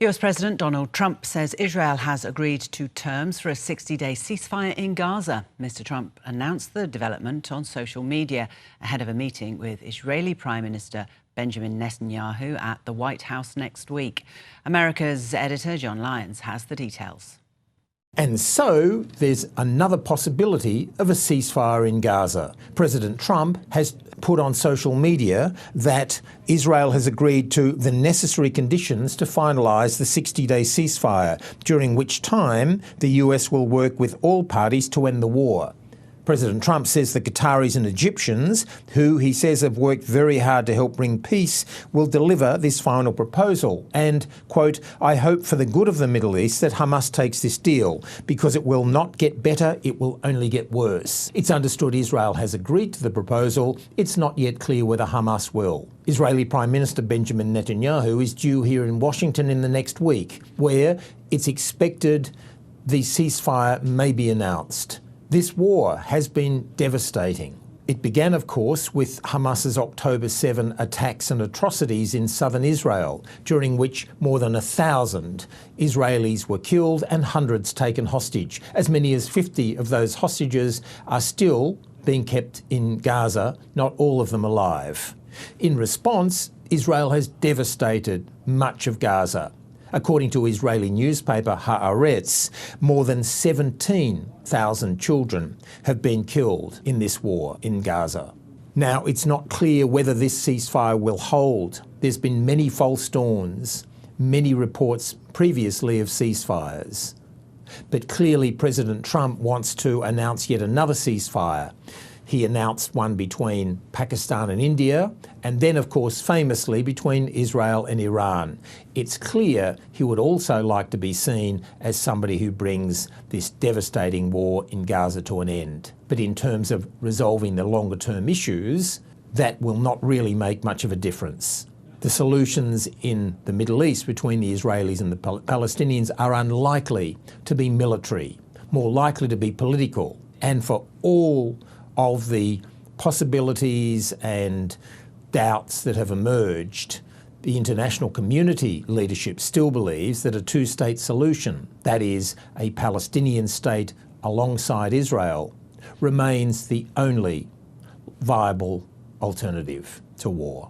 US President Donald Trump says Israel has agreed to terms for a 60-day ceasefire in Gaza. Mr. Trump announced the development on social media ahead of a meeting with Israeli Prime Minister Benjamin Netanyahu at the White House next week. America's editor John Lyons has the details. And so there's another possibility of a ceasefire in Gaza. President Trump has put on social media that Israel has agreed to the necessary conditions to finalise the 60-day ceasefire, during which time the US will work with all parties to end the war. President Trump says the Qataris and Egyptians, who he says have worked very hard to help bring peace, will deliver this final proposal. And, quote, "I hope for the good of the Middle East that Hamas takes this deal, because it will not get better, it will only get worse." It's understood Israel has agreed to the proposal. It's not yet clear whether Hamas will. Israeli Prime Minister Benjamin Netanyahu is due here in Washington in the next week, where it's expected the ceasefire may be announced. This war has been devastating. It began, of course, with Hamas's October 7 attacks and atrocities in southern Israel, during which more than 1,000 Israelis were killed and hundreds taken hostage. As many as 50 of those hostages are still being kept in Gaza, not all of them alive. In response, Israel has devastated much of Gaza. According to Israeli newspaper Haaretz, more than 17,000 children have been killed in this war in Gaza. Now, it's not clear whether this ceasefire will hold. There's been many false dawns, many reports previously of ceasefires. But clearly President Trump wants to announce yet another ceasefire. He announced one between Pakistan and India, and then, of course, famously between Israel and Iran. It's clear he would also like to be seen as somebody who brings this devastating war in Gaza to an end. But in terms of resolving the longer-term issues, that will not really make much of a difference. The solutions in the Middle East between the Israelis and the Palestinians are unlikely to be military, more likely to be political. And for all of the possibilities and doubts that have emerged, the international community leadership still believes that a two-state solution, that is, a Palestinian state alongside Israel, remains the only viable alternative to war.